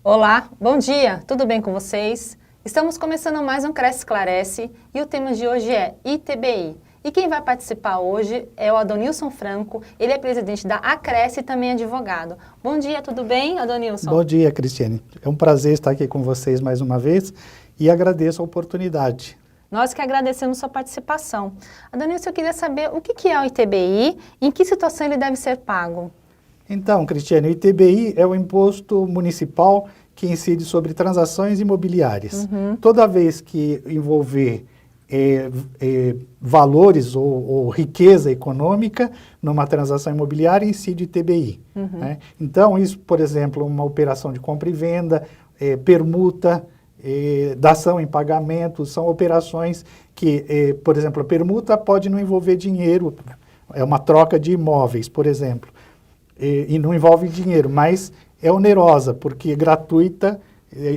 Olá, bom dia, tudo bem com vocês? Estamos começando mais um Cresce Esclarece e o tema de hoje é ITBI. E quem vai participar hoje é o Adonilson Franco, ele é presidente da Acresce e também advogado. Bom dia, tudo bem, Adonilson? Bom dia, Cristiane. É um prazer estar aqui com vocês mais uma vez e agradeço a oportunidade. Nós que agradecemos sua participação. Adonilson, eu queria saber o que é o ITBI e em que situação ele deve ser pago? Então, Cristiane, o ITBI é o imposto municipal que incide sobre transações imobiliárias. Toda vez que envolver valores ou riqueza econômica numa transação imobiliária, incide o ITBI. Né? Então, isso, por exemplo, uma operação de compra e venda, permuta, dação em pagamento, são operações que, por exemplo, a permuta pode não envolver dinheiro, é uma troca de imóveis, por exemplo, e não envolve dinheiro, mas é onerosa, porque gratuita,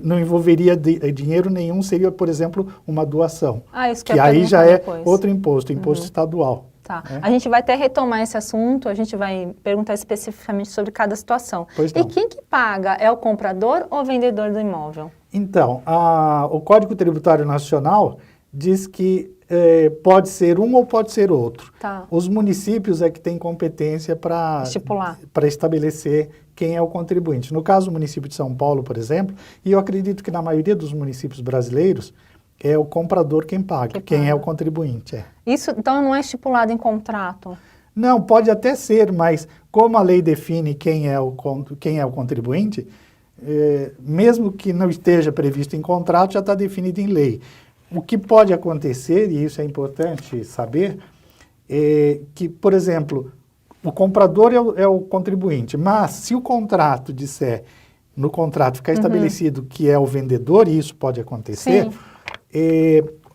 não envolveria dinheiro nenhum, seria, por exemplo, uma doação. Isso que aí já é outro imposto, imposto estadual. Tá. A gente vai até retomar esse assunto, a gente vai perguntar especificamente sobre cada situação. E quem que paga? É o comprador ou o vendedor do imóvel? Então, o Código Tributário Nacional diz que pode ser um ou pode ser outro. Tá. Os municípios é que têm competência para estabelecer quem é o contribuinte. No caso do município de São Paulo, por exemplo, e eu acredito que na maioria dos municípios brasileiros, é o comprador quem paga, quem é o contribuinte. Isso, então, não é estipulado em contrato? Não, pode até ser, mas como a lei define quem é o contribuinte, mesmo que não esteja previsto em contrato, já está definido em lei. O que pode acontecer, e isso é importante saber, é que, por exemplo, o comprador é o contribuinte, mas se o contrato disser, no contrato ficar estabelecido que é o vendedor, e isso pode acontecer,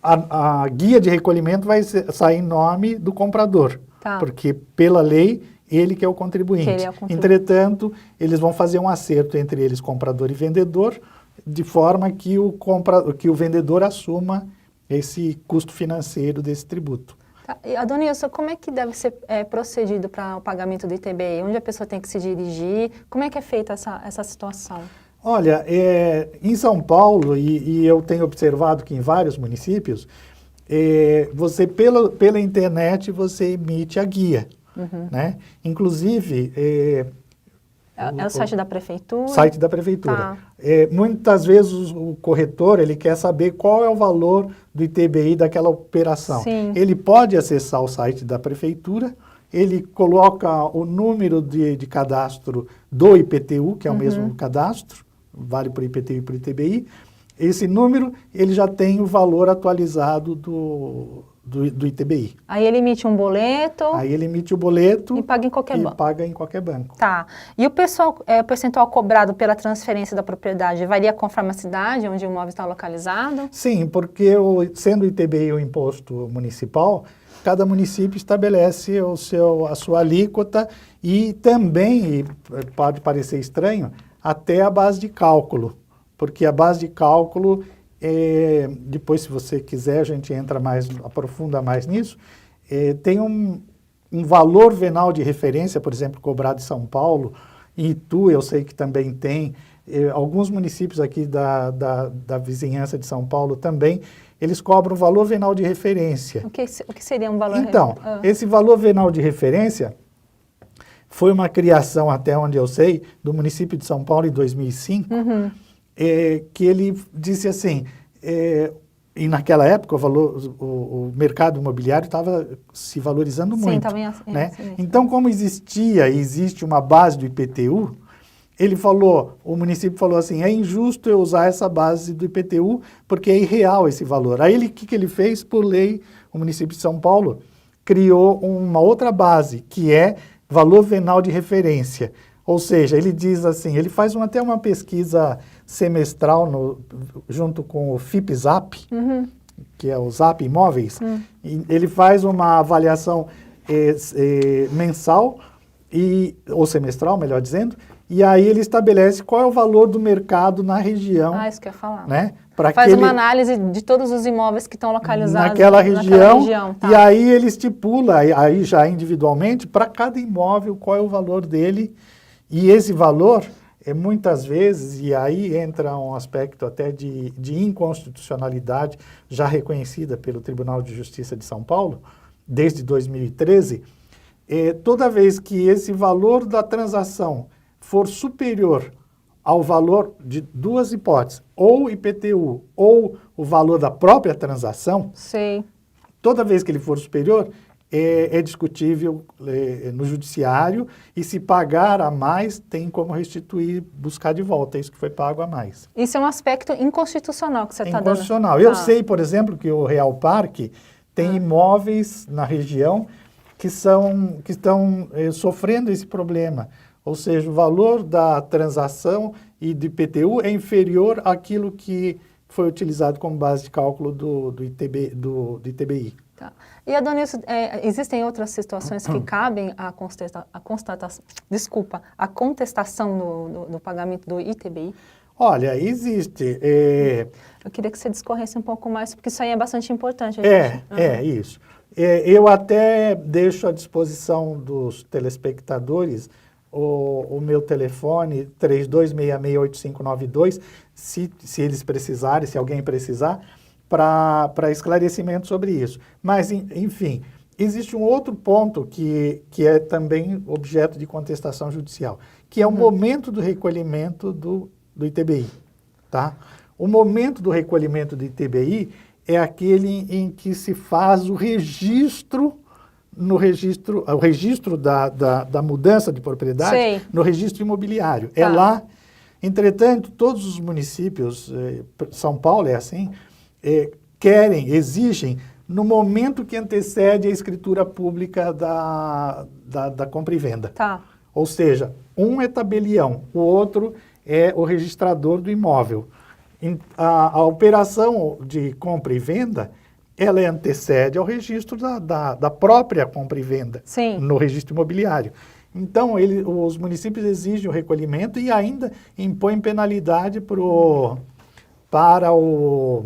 a guia de recolhimento vai sair em nome do comprador, porque pela lei ele que é o contribuinte. Entretanto, eles vão fazer um acerto entre eles, comprador e vendedor, de forma que o vendedor assuma esse custo financeiro desse tributo. E, Adonilson, como é que deve ser procedido para o pagamento do ITBI? Onde a pessoa tem que se dirigir? Como é que é feita essa situação? Olha, em São Paulo, e eu tenho observado que em vários municípios, você pela internet você emite a guia. Né? Inclusive... É o site da prefeitura? Site da prefeitura. Muitas vezes o corretor ele quer saber qual é o valor do ITBI daquela operação. Sim. Ele pode acessar o site da prefeitura, ele coloca o número de cadastro do IPTU, que é o mesmo cadastro, vale para o IPTU e para o ITBI. Esse número ele já tem o valor atualizado do ITBI. Aí ele emite um boleto. Aí ele emite o boleto. E paga em qualquer banco. E paga em qualquer banco. Tá. E o percentual cobrado pela transferência da propriedade varia conforme a cidade onde o imóvel está localizado? Sim, porque sendo o ITBI o imposto municipal, cada município estabelece a sua alíquota e também, e pode parecer estranho, até a base de cálculo. Porque a base de cálculo, depois se você quiser, a gente aprofunda mais nisso, tem um valor venal de referência, por exemplo, cobrado em São Paulo, em Itu eu sei que também tem, alguns municípios aqui da vizinhança de São Paulo também, eles cobram valor venal de referência. O que seria um valor Então, esse valor venal de referência foi uma criação, até onde eu sei, do município de São Paulo em 2005, que ele disse assim, e naquela época o mercado imobiliário estava se valorizando muito. Né? Então, como existe uma base do IPTU, o município falou assim, é injusto eu usar essa base do IPTU porque é irreal esse valor. Aí o que ele fez? Por lei, o município de São Paulo criou uma outra base, que é valor venal de referência. Ou seja, ele diz assim, ele faz até uma pesquisa semestral junto com o FIPZAP, que é o Zap Imóveis, e ele faz uma avaliação mensal, ou semestral, melhor dizendo, e aí ele estabelece qual é o valor do mercado na região. Isso que eu ia falar. Né? Faz uma análise de todos os imóveis que estão localizados naquela região e aí ele estipula, aí já individualmente, para cada imóvel, qual é o valor dele, e esse valor muitas vezes, e aí entra um aspecto até de inconstitucionalidade já reconhecida pelo Tribunal de Justiça de São Paulo, desde 2013, toda vez que esse valor da transação for superior ao valor de duas hipóteses, ou IPTU ou o valor da própria transação, Sim. toda vez que ele for superior, é discutível no judiciário e se pagar a mais, tem como restituir, buscar de volta isso que foi pago a mais. Isso é um aspecto inconstitucional que você está dando. Inconstitucional. Eu sei, por exemplo, que o Real Parque tem imóveis na região que estão sofrendo esse problema. Ou seja, o valor da transação e do IPTU é inferior àquilo que foi utilizado como base de cálculo do ITBI. Tá. E, Adonilson, existem outras situações que cabem à contestação no pagamento do ITBI? Olha, existe. Eu queria que você discorresse um pouco mais, porque isso aí é bastante importante. Isso. Eu até deixo à disposição dos telespectadores o meu telefone 32668592, se eles precisarem, se alguém precisar, para esclarecimento sobre isso. Mas, enfim, existe um outro ponto que é também objeto de contestação judicial, que é o momento do recolhimento do ITBI. Tá? O momento do recolhimento do ITBI é aquele em que se faz o registro da mudança de propriedade. Sei. No registro imobiliário. Tá. É lá. Entretanto, todos os municípios, São Paulo é assim, exigem, no momento que antecede a escritura pública da compra e venda. Tá. Ou seja, um é tabelião, o outro é o registrador do imóvel. A operação de compra e venda, ela antecede ao registro da própria compra e venda. Sim. No registro imobiliário. Então, os municípios exigem o recolhimento e ainda impõem penalidade para o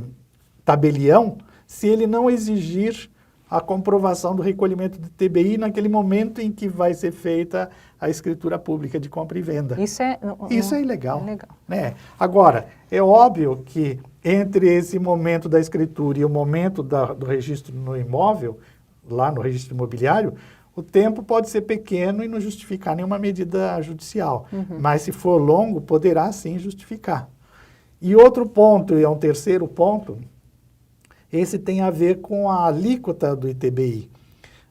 tabelião se ele não exigir a comprovação do recolhimento do TBI naquele momento em que vai ser feita a escritura pública de compra e venda. Isso é ilegal. É legal. Né? Agora, é óbvio que entre esse momento da escritura e o momento do registro no imóvel, lá no registro imobiliário, o tempo pode ser pequeno e não justificar nenhuma medida judicial. Mas se for longo, poderá sim justificar. E outro ponto, e é um terceiro ponto, esse tem a ver com a alíquota do ITBI.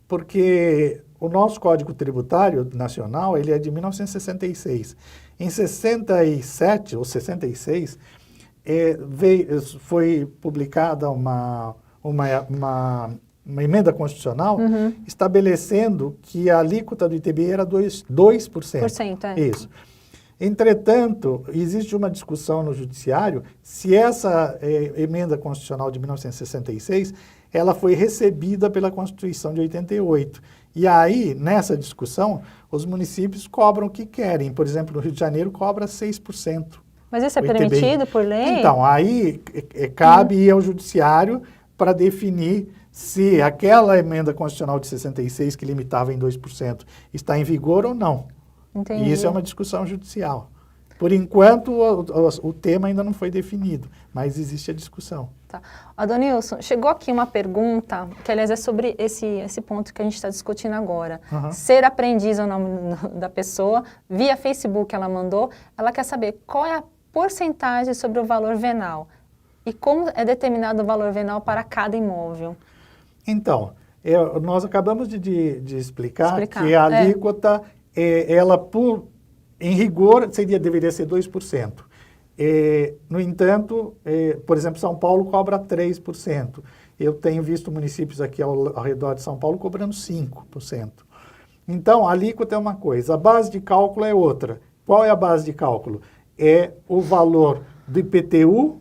Porque o nosso Código Tributário Nacional, ele é de 1966. Em 67 ou 66, foi publicada uma emenda constitucional estabelecendo que a alíquota do ITBI era 2%. Isso. Entretanto, existe uma discussão no judiciário se essa emenda constitucional de 1966, ela foi recebida pela Constituição de 88. E aí, nessa discussão, os municípios cobram o que querem. Por exemplo, no Rio de Janeiro cobra 6%. Mas isso é permitido por lei? Então, aí cabe ir ao judiciário para definir se aquela emenda constitucional de 66, que limitava em 2%, está em vigor ou não. Entendi. E isso é uma discussão judicial. Por enquanto, o tema ainda não foi definido, mas existe a discussão. Tá. Adonilson, chegou aqui uma pergunta, que aliás é sobre esse ponto que a gente está discutindo agora. Ser aprendiz é o nome da pessoa, via Facebook ela mandou, ela quer saber qual é a porcentagem sobre o valor venal e como é determinado o valor venal para cada imóvel. Então, nós acabamos de explicar que a alíquota, ela em rigor, deveria ser 2%. No entanto, por exemplo, São Paulo cobra 3%. Eu tenho visto municípios aqui ao redor de São Paulo cobrando 5%. Então, a alíquota é uma coisa, a base de cálculo é outra. Qual é a base de cálculo? É o valor do IPTU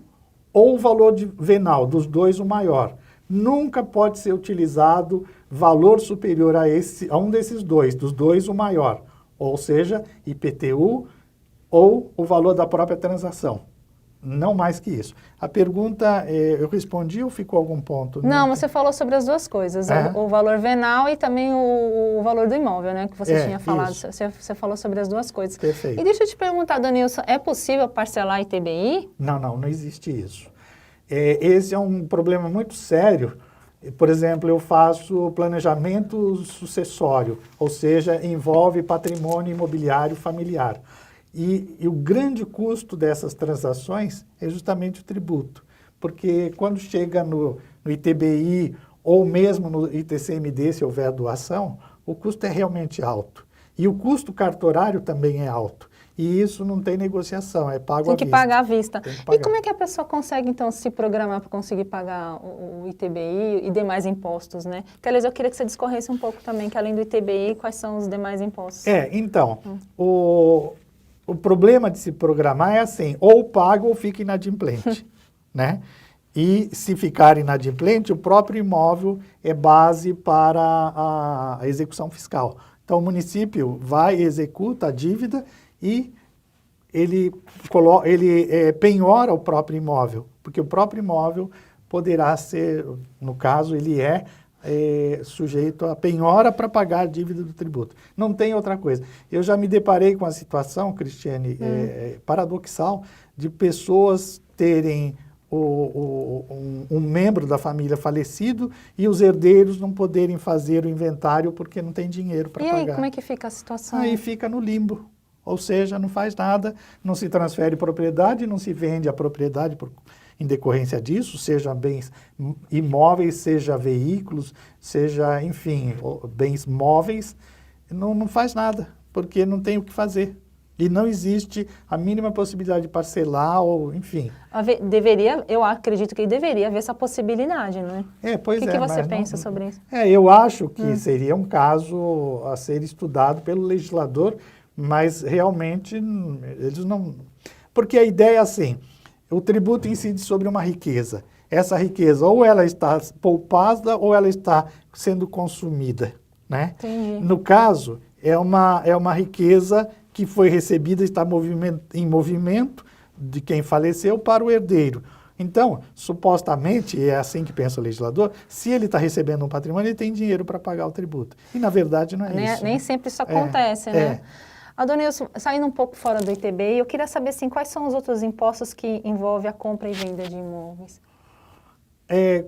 ou o valor venal, dos dois o maior. Nunca pode ser utilizado valor superior a um desses dois, dos dois o maior. Ou seja, IPTU ou o valor da própria transação. Não mais que isso. A pergunta, eu respondi ou ficou algum ponto? Não, você falou sobre as duas coisas, o valor venal e também o valor do imóvel, né, que você tinha falado. Você falou sobre as duas coisas. Perfeito. E deixa eu te perguntar, Danilson, é possível parcelar ITBI? Não existe isso. Esse é um problema muito sério. Por exemplo, eu faço planejamento sucessório, ou seja, envolve patrimônio imobiliário familiar. E o grande custo dessas transações é justamente o tributo, porque quando chega no ITBI ou mesmo no ITCMD, se houver doação, o custo é realmente alto. E o custo cartorário também é alto. E isso não tem negociação, é pago à vista. Tem que pagar à vista. Tem que pagar. E como é que a pessoa consegue, então, se programar para conseguir pagar o ITBI e demais impostos, né? Porque, aliás, eu queria que você discorresse um pouco também, que além do ITBI, quais são os demais impostos? Então, o problema de se programar é assim, ou paga ou fica inadimplente, né? E se ficar inadimplente, o próprio imóvel é base para a execução fiscal. Então, o município vai e executa a dívida e ele penhora o próprio imóvel, porque o próprio imóvel poderá ser, no caso, ele é sujeito a penhora para pagar a dívida do tributo. Não tem outra coisa. Eu já me deparei com a situação, Cristiane, paradoxal, de pessoas terem um membro da família falecido e os herdeiros não poderem fazer o inventário porque não tem dinheiro para pagar. E aí, como é que fica a situação? Aí fica no limbo. Ou seja, não faz nada, não se transfere propriedade, não se vende a propriedade em decorrência disso, seja bens imóveis, seja veículos, seja, enfim, bens móveis, não faz nada, porque não tem o que fazer. E não existe a mínima possibilidade de parcelar, ou enfim. Eu acredito que deveria haver essa possibilidade, não é? Pois O que você pensa sobre isso? Eu acho que seria um caso a ser estudado pelo legislador, mas realmente eles não... Porque a ideia é assim, o tributo incide sobre uma riqueza. Essa riqueza ou ela está poupada ou ela está sendo consumida, né? Entendi. No caso, é uma riqueza que foi recebida, está em movimento de quem faleceu para o herdeiro. Então, supostamente, é assim que pensa o legislador, se ele está recebendo um patrimônio, ele tem dinheiro para pagar o tributo. E, na verdade, não é isso. Nem sempre isso acontece, né? Adonilson, saindo um pouco fora do ITBI, eu queria saber assim, quais são os outros impostos que envolvem a compra e venda de imóveis?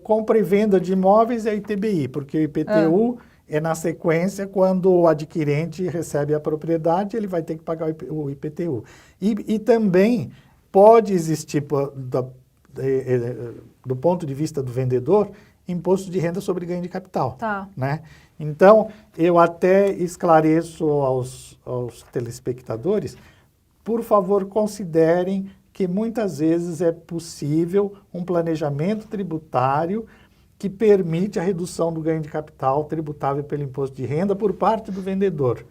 Compra e venda de imóveis é ITBI, porque o IPTU é na sequência, quando o adquirente recebe a propriedade, ele vai ter que pagar o IPTU. E também pode existir, do ponto de vista do vendedor, imposto de renda sobre ganho de capital. Tá. Né? Então, eu até esclareço aos telespectadores, por favor, considerem que muitas vezes é possível um planejamento tributário que permite a redução do ganho de capital tributável pelo imposto de renda por parte do vendedor.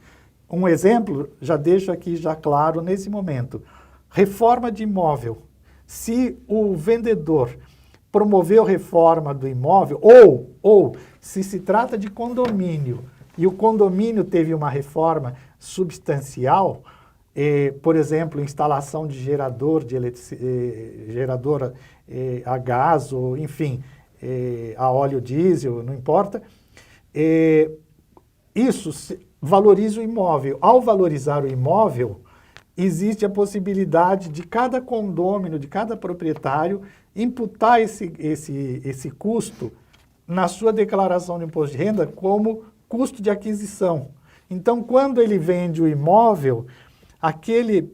Um exemplo, já deixo aqui já claro nesse momento. Reforma de imóvel. Se o vendedor promoveu reforma do imóvel, ou se trata de condomínio, e o condomínio teve uma reforma substancial, por exemplo, instalação de gerador gerador a gás, ou enfim, a óleo diesel, não importa, isso valoriza o imóvel. Ao valorizar o imóvel, existe a possibilidade de cada condômino, de cada proprietário, imputar esse custo na sua declaração de imposto de renda como custo de aquisição. Então, quando ele vende o imóvel, aquele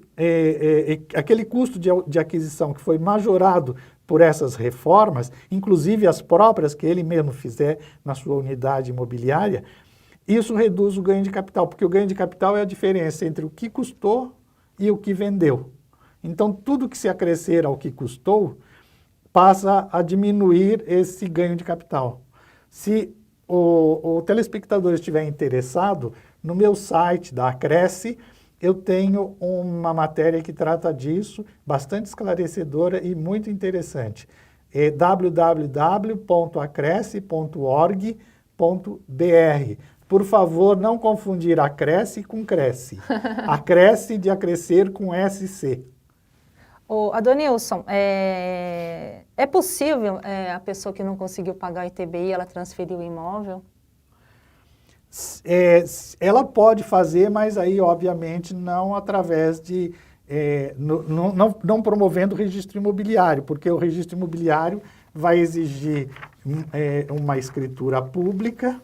custo de aquisição que foi majorado por essas reformas, inclusive as próprias que ele mesmo fizer na sua unidade imobiliária, isso reduz o ganho de capital, porque o ganho de capital é a diferença entre o que custou e o que vendeu. Então, tudo que se acrescer ao que custou passa a diminuir esse ganho de capital. Se o telespectador estiver interessado, no meu site da Acresce, eu tenho uma matéria que trata disso, bastante esclarecedora e muito interessante. É www.acresce.org.br. Por favor, não confundir Acresce com Cresce. Acresce de acrescer com SC. Ô, Adonilson, é possível a pessoa que não conseguiu pagar o ITBI, ela transferir o imóvel? Ela pode fazer, mas aí, obviamente, não através de... não promovendo o registro imobiliário, porque o registro imobiliário vai exigir uma escritura pública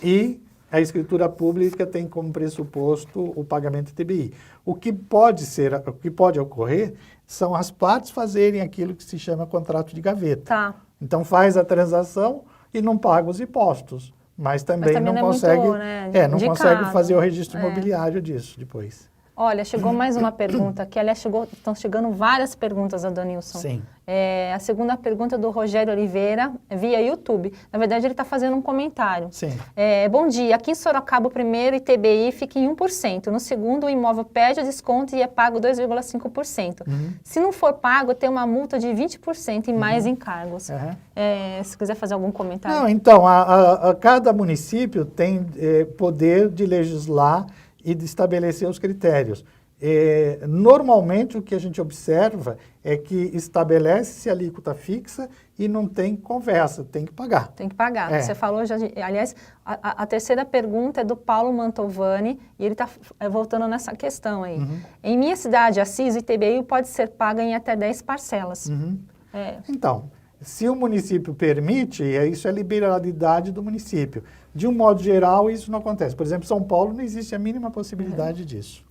e a escritura pública tem como pressuposto o pagamento do ITBI. O que pode ocorrer são as partes fazerem aquilo que se chama contrato de gaveta. Tá. Então faz a transação e não paga os impostos, mas também não consegue, muito, né, não consegue fazer o registro imobiliário disso depois. Olha, chegou mais uma pergunta aqui. Aliás, estão chegando várias perguntas, Adonilson. Sim. A segunda pergunta é do Rogério Oliveira, via YouTube. Na verdade, ele está fazendo um comentário. Sim. Bom dia. Aqui em Sorocaba, o primeiro ITBI fica em 1%. No segundo, o imóvel perde o desconto e é pago 2,5%. Se não for pago, tem uma multa de 20% e mais encargos. Se quiser fazer algum comentário. Não, então, cada município tem poder de legislar e de estabelecer os critérios. Normalmente, o que a gente observa é que estabelece-se a alíquota fixa e não tem conversa, tem que pagar. Tem que pagar. Você falou já... Aliás, a terceira pergunta é do Paulo Mantovani e ele está voltando nessa questão aí. Em minha cidade, Assis, o ITBI pode ser pago em até 10 parcelas. Então, se o município permite, isso é liberalidade do município. De um modo geral, isso não acontece. Por exemplo, São Paulo não existe a mínima possibilidade disso.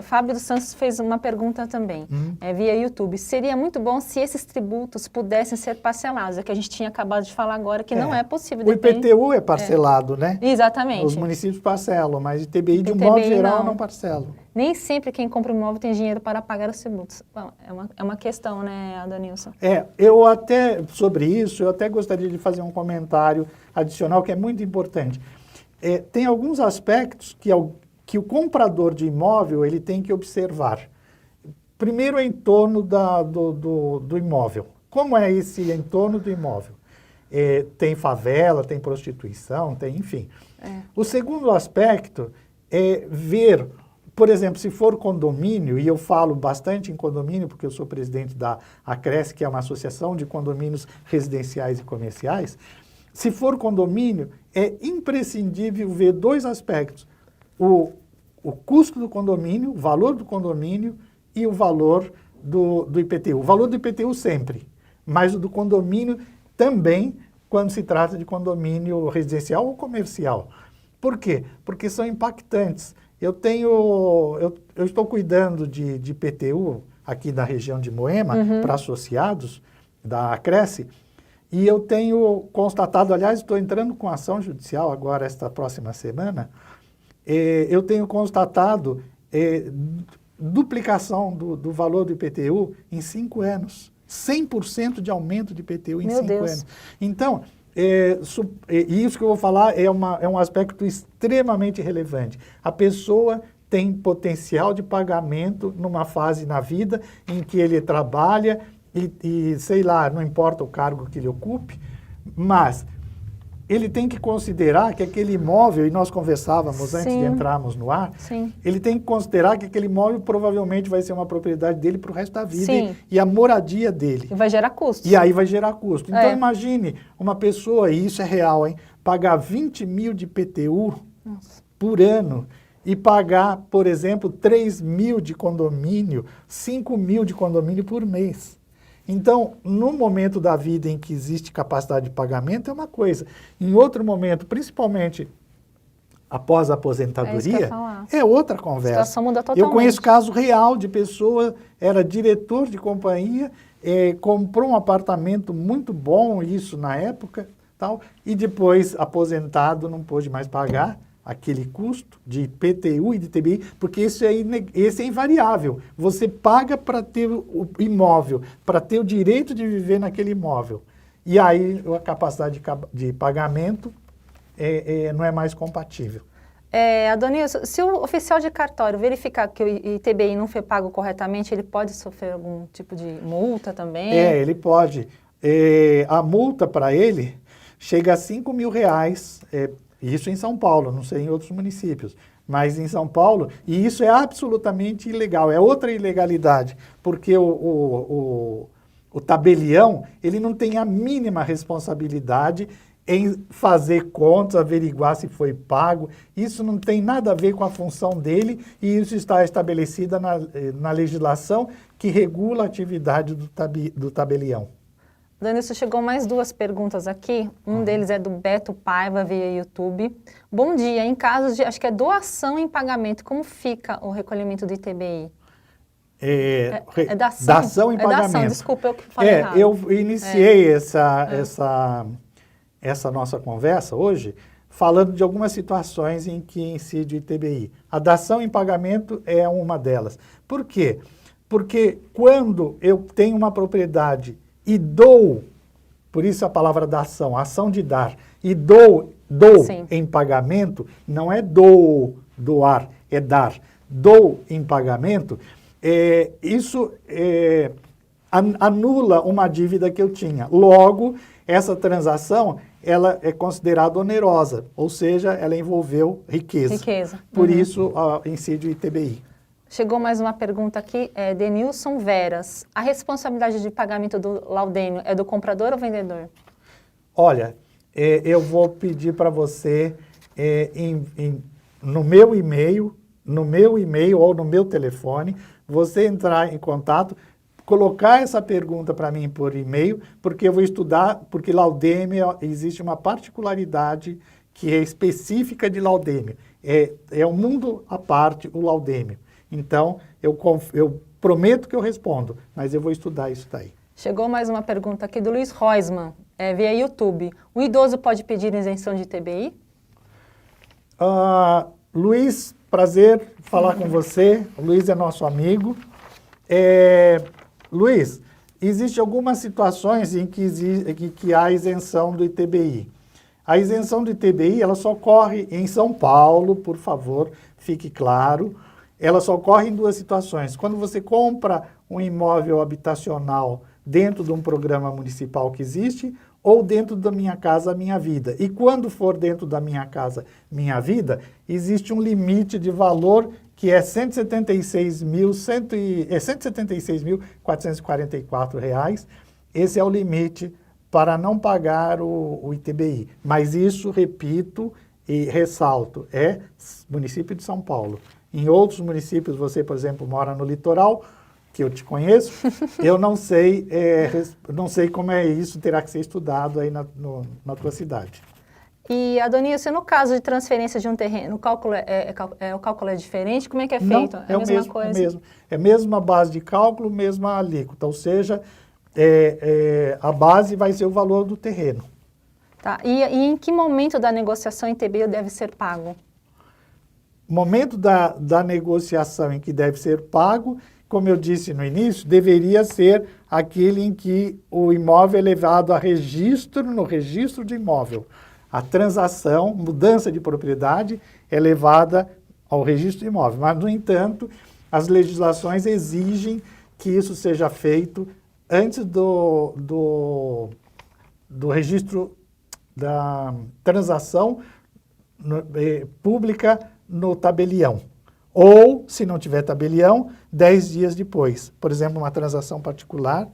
Fábio dos Santos fez uma pergunta também, via YouTube. Seria muito bom se esses tributos pudessem ser parcelados. É que a gente tinha acabado de falar agora que não é possível. O IPTU é parcelado, né? Exatamente. Os municípios parcelam, mas ITBI, de um modo geral, não parcelam. Nem sempre quem compra um imóvel tem dinheiro para pagar os tributos. Bom, é uma questão, né, Adonilson? Sobre isso, eu até gostaria de fazer um comentário adicional que é muito importante. Tem alguns aspectos que o comprador de imóvel ele tem que observar. Primeiro, o entorno do imóvel. Como é esse entorno do imóvel? Tem favela, tem prostituição, enfim. O segundo aspecto é ver, por exemplo, se for condomínio, e eu falo bastante em condomínio, porque eu sou presidente da Acresce, que é uma associação de condomínios residenciais e comerciais. Se for condomínio, é imprescindível ver dois aspectos. O custo do condomínio, o valor do condomínio e o valor do IPTU. O valor do IPTU sempre, mas o do condomínio também, quando se trata de condomínio residencial ou comercial. Por quê? Porque são impactantes. Eu estou cuidando de IPTU aqui na região de Moema, para associados da Acresce, e eu tenho constatado, aliás, estou entrando com ação judicial agora, esta próxima semana, eu tenho constatado duplicação do valor do IPTU em 5 anos. 100% de aumento de IPTU em 5 anos. Então, isso que eu vou falar é um aspecto extremamente relevante. A pessoa tem potencial de pagamento numa fase na vida em que ele trabalha e sei lá, não importa o cargo que ele ocupe, mas ele tem que considerar que aquele imóvel, e nós conversávamos antes de entrarmos no ar, ele tem que considerar que aquele imóvel provavelmente vai ser uma propriedade dele para o resto da vida e a moradia dele. E vai gerar custo. E aí vai gerar custo. Então imagine uma pessoa, e isso é real, pagar 20 mil de IPTU por ano e pagar, por exemplo, 3 mil de condomínio, 5 mil de condomínio por mês. Então, no momento da vida em que existe capacidade de pagamento, é uma coisa. Em outro momento, principalmente após a aposentadoria, é outra conversa. A situação muda totalmente. Eu conheço caso real de pessoa, era diretor de companhia, comprou um apartamento muito bom, isso na época, tal, e depois, aposentado, não pôde mais pagar aquele custo de IPTU e de ITBI, porque esse é invariável. Você paga para ter o imóvel, para ter o direito de viver naquele imóvel. E aí a capacidade de pagamento não é mais compatível. Adonilson, se o oficial de cartório verificar que o ITBI não foi pago corretamente, ele pode sofrer algum tipo de multa também? Ele pode. A multa para ele chega a R$5 mil, Isso em São Paulo, não sei em outros municípios, mas em São Paulo, e isso é absolutamente ilegal, é outra ilegalidade, porque o tabelião, ele não tem a mínima responsabilidade em fazer contas, averiguar se foi pago, isso não tem nada a ver com a função dele, e isso está estabelecida na legislação que regula a atividade do tabelião. Danilson, chegou mais duas perguntas aqui. Um deles é do Beto Paiva, via YouTube. Bom dia, em casos de, acho que é doação em pagamento, como fica o recolhimento do ITBI? É dação? Dação em pagamento. Dação, desculpa, eu que falei errado. Eu iniciei essa nossa conversa hoje falando de algumas situações em que incide o ITBI. A dação em pagamento é uma delas. Por quê? Porque quando eu tenho uma propriedade e dou, por isso a palavra dação, ação de dar, e dou em pagamento, não é doar, é dar. Dou em pagamento, isso anula uma dívida que eu tinha. Logo, essa transação, ela é considerada onerosa, ou seja, ela envolveu riqueza. Por isso, incide o ITBI. Chegou mais uma pergunta aqui, Denilson Veras. A responsabilidade de pagamento do laudêmio é do comprador ou vendedor? Olha, eu vou pedir para você, no meu e-mail ou no meu telefone, você entrar em contato, colocar essa pergunta para mim por e-mail, porque eu vou estudar, porque laudêmio, existe uma particularidade que é específica de laudêmio. É um mundo à parte, o laudêmio. Então, eu prometo que eu respondo, mas eu vou estudar isso daí. Chegou mais uma pergunta aqui do Luiz Reusmann, via YouTube. O idoso pode pedir isenção de ITBI? Luiz, prazer falar com você. O Luiz é nosso amigo. Luiz, existem algumas situações em que há isenção do ITBI. A isenção do ITBI, ela só ocorre em São Paulo, por favor, fique claro. Ela só ocorre em duas situações. Quando você compra um imóvel habitacional dentro de um programa municipal que existe, ou dentro da Minha Casa Minha Vida. E quando for dentro da Minha Casa Minha Vida, existe um limite de valor que é R$ 176.444. Esse é o limite para não pagar o ITBI. Mas isso, repito e ressalto, é município de São Paulo. Em outros municípios, você, por exemplo, mora no litoral, que eu te conheço, eu não sei como é isso, terá que ser estudado aí na tua cidade. E, Adonilson, no caso de transferência de um terreno, o cálculo é diferente? Como é que é feito? Não, é a mesma coisa? É a mesma base de cálculo, mesma alíquota, ou seja, a base vai ser o valor do terreno. Tá. E em que momento da negociação ITBI deve ser pago? O momento da negociação em que deve ser pago, como eu disse no início, deveria ser aquele em que o imóvel é levado a registro, no registro de imóvel. A transação, mudança de propriedade, é levada ao registro de imóvel. Mas, no entanto, as legislações exigem que isso seja feito antes do registro da transação pública no tabelião. Ou, se não tiver tabelião, 10 dias depois. Por exemplo, uma transação particular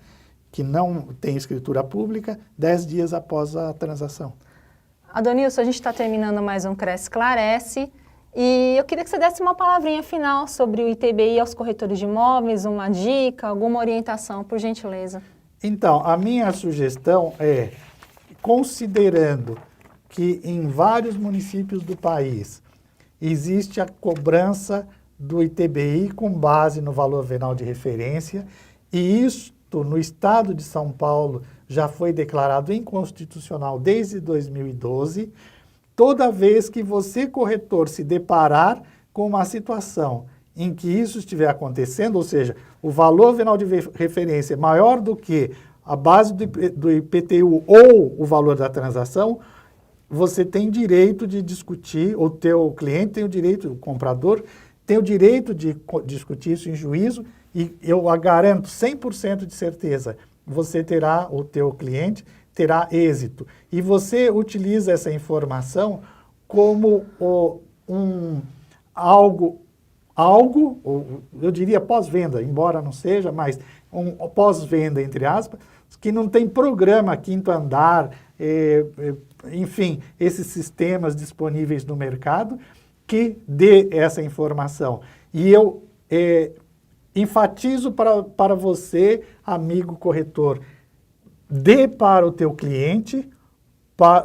que não tem escritura pública, 10 dias após a transação. Adonilson, a gente está terminando mais um Cresce Esclarece e eu queria que você desse uma palavrinha final sobre o ITBI aos corretores de imóveis, uma dica, alguma orientação, por gentileza. Então, a minha sugestão é, considerando que em vários municípios do país existe a cobrança do ITBI com base no valor venal de referência, e isto no estado de São Paulo já foi declarado inconstitucional desde 2012, toda vez que você, corretor, se deparar com uma situação em que isso estiver acontecendo, ou seja, o valor venal de referência é maior do que a base do IPTU ou o valor da transação, você tem direito de discutir, o teu cliente tem o direito, o comprador tem o direito de discutir isso em juízo, e eu garanto 100% de certeza, o teu cliente terá êxito. E você utiliza essa informação como algo, eu diria pós-venda, embora não seja, mas um pós-venda, entre aspas, que não tem programa quinto andar, enfim, esses sistemas disponíveis no mercado que dê essa informação. E eu enfatizo para você, amigo corretor, dê para o teu cliente,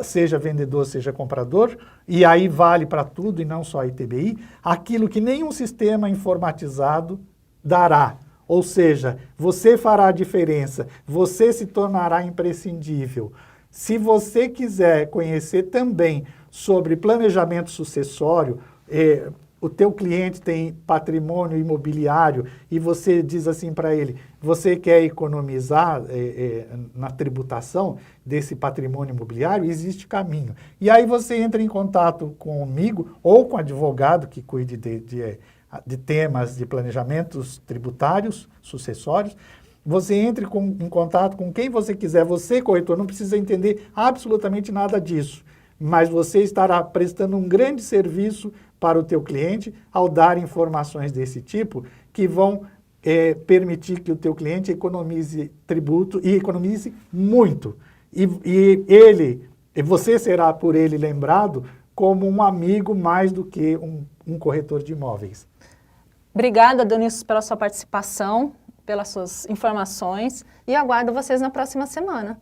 seja vendedor, seja comprador, e aí vale para tudo e não só ITBI, aquilo que nenhum sistema informatizado dará. Ou seja, você fará a diferença, você se tornará imprescindível. Se você quiser conhecer também sobre planejamento sucessório, o teu cliente tem patrimônio imobiliário e você diz assim para ele, você quer economizar na tributação desse patrimônio imobiliário, existe caminho. E aí você entra em contato comigo ou com o advogado que cuide de temas de planejamentos tributários, sucessórios. Você entre em contato com quem você quiser. Você, corretor, não precisa entender absolutamente nada disso, mas você estará prestando um grande serviço para o teu cliente ao dar informações desse tipo que vão permitir que o teu cliente economize tributo e economize muito. E você será por ele lembrado como um amigo mais do que um corretor de imóveis. Obrigada, Adonilson, pela sua participação, pelas suas informações e aguardo vocês na próxima semana.